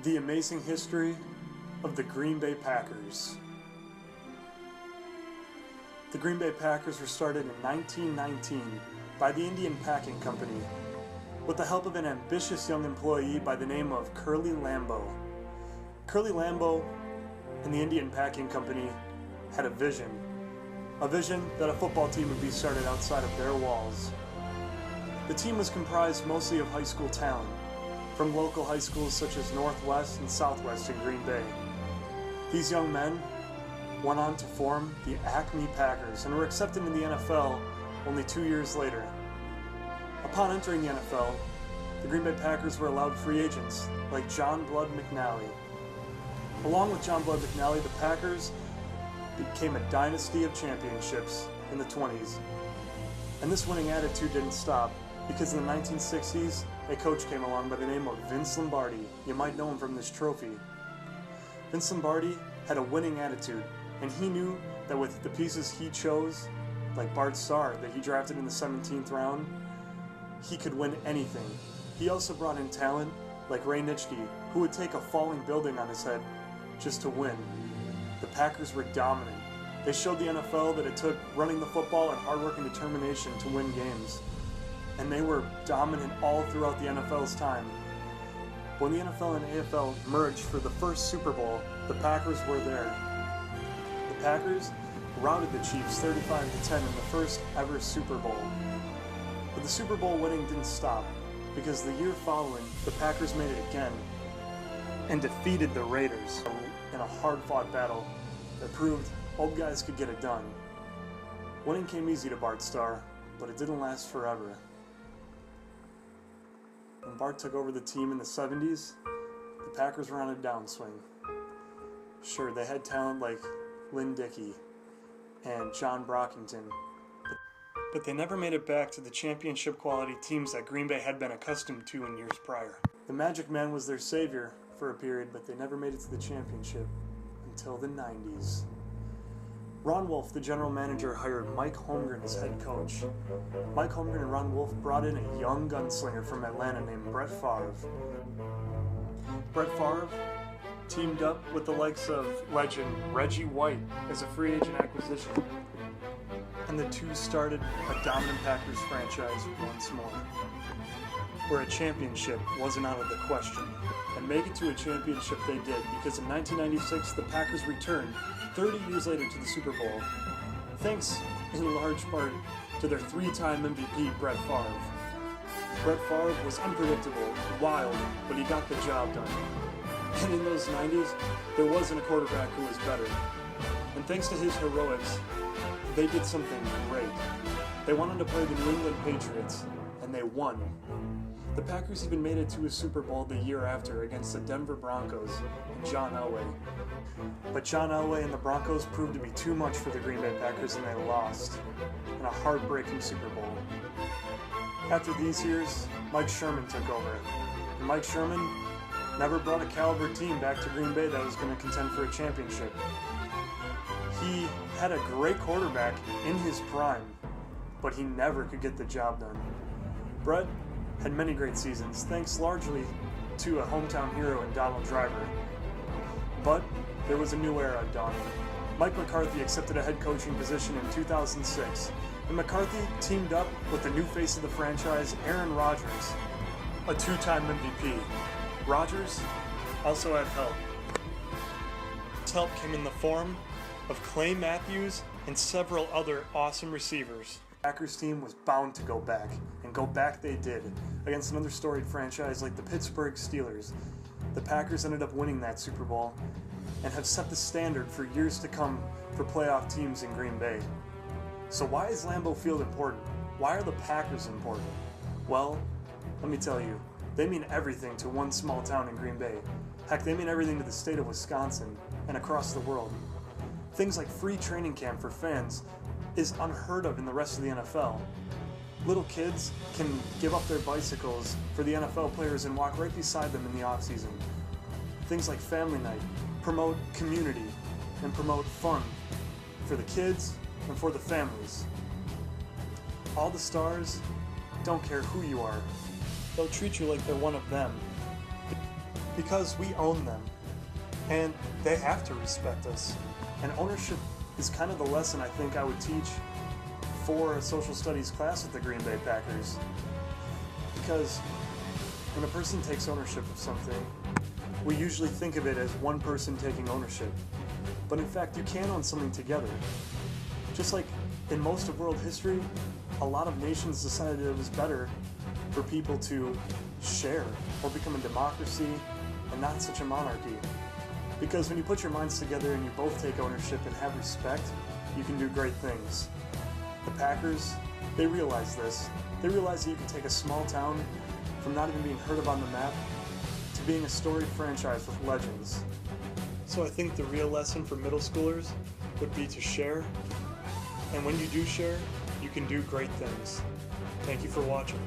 The amazing history of the Green Bay Packers. The Green Bay Packers were started in 1919 by the Indian Packing Company with the help of an ambitious young employee by the name of Curly Lambeau. Curly Lambeau and the Indian Packing Company had a vision that a football team would be started outside of their walls. The team was comprised mostly of high school talent from local high schools such as Northwest and Southwest in Green Bay. These young men went on to form the Acme Packers and were accepted in the NFL only 2 years later. Upon entering the NFL, the Green Bay Packers were allowed free agents like John Blood McNally. Along with John Blood McNally, the Packers became a dynasty of championships in the 20s. And this winning attitude didn't stop, because in the 1960s, a coach came along by the name of Vince Lombardi. You might know him from this trophy. Vince Lombardi had a winning attitude, and he knew that with the pieces he chose, like Bart Starr that he drafted in the 17th round, he could win anything. He also brought in talent like Ray Nitschke, who would take a falling building on his head just to win. The Packers were dominant. They showed the NFL that it took running the football and hard work and determination to win games. And they were dominant all throughout the NFL's time. When the NFL and AFL merged for the first Super Bowl, the Packers were there. The Packers routed the Chiefs 35-10 in the first ever Super Bowl. But the Super Bowl winning didn't stop, because the year following, the Packers made it again and defeated the Raiders in a hard-fought battle that proved old guys could get it done. Winning came easy to Bart Starr, but it didn't last forever. When Bart took over the team in the 70s, the Packers were on a downswing. Sure, they had talent like Lynn Dickey and John Brockington, but they never made it back to the championship quality teams that Green Bay had been accustomed to in years prior. The Magic Man was their savior for a period, but they never made it to the championship until the 90s. Ron Wolf, the general manager, hired Mike Holmgren as head coach. Mike Holmgren and Ron Wolf brought in a young gunslinger from Atlanta named Brett Favre. Brett Favre teamed up with the likes of legend Reggie White as a free agent acquisition, and the two started a dominant Packers franchise once more, where a championship wasn't out of the question. And make it to a championship they did, because in 1996 the Packers returned 30 years later to the Super Bowl, thanks in large part to their three-time MVP Brett Favre. Brett Favre was unpredictable, wild, but he got the job done. And in those 90s, there wasn't a quarterback who was better. And thanks to his heroics, they did something great. They wanted to play the New England Patriots, and they won. The Packers even made it to a Super Bowl the year after against the Denver Broncos and John Elway. But John Elway and the Broncos proved to be too much for the Green Bay Packers, and they lost in a heartbreaking Super Bowl. After these years, Mike Sherman took over. And Mike Sherman never brought a caliber team back to Green Bay that was going to contend for a championship. He had a great quarterback in his prime, but he never could get the job done. Brett had many great seasons, thanks largely to a hometown hero in Donald Driver. But there was a new era dawning. Mike McCarthy accepted a head coaching position in 2006, and McCarthy teamed up with the new face of the franchise, Aaron Rodgers, a two-time MVP. Rodgers also had help. His help came in the form of Clay Matthews and several other awesome receivers. The Packers team was bound to go back, and go back they did, against another storied franchise like the Pittsburgh Steelers. The Packers ended up winning that Super Bowl and have set the standard for years to come for playoff teams in Green Bay. So why is Lambeau Field important? Why are the Packers important? Well, let me tell you, they mean everything to one small town in Green Bay. Heck, they mean everything to the state of Wisconsin and across the world. Things like free training camp for fans is unheard of in the rest of the NFL. Little kids can give up their bicycles for the NFL players and walk right beside them in the off-season. Things like family night promote community and promote fun for the kids and for the families. All the stars don't care who you are. They'll treat you like they're one of them. because we own them, and they have to respect us. And ownership is kind of the lesson I think I would teach for a social studies class at the Green Bay Packers. Because when a person takes ownership of something, we usually think of it as one person taking ownership. But in fact, you can own something together. Just like in most of world history, a lot of nations decided it was better for people to share or become a democracy and not such a monarchy. Because when you put your minds together and you both take ownership and have respect, you can do great things. The Packers, they realize this. They realize that you can take a small town from not even being heard of on the map to being a storied franchise with legends. So I think the real lesson for middle schoolers would be to share, and when you do share, you can do great things. Thank you for watching.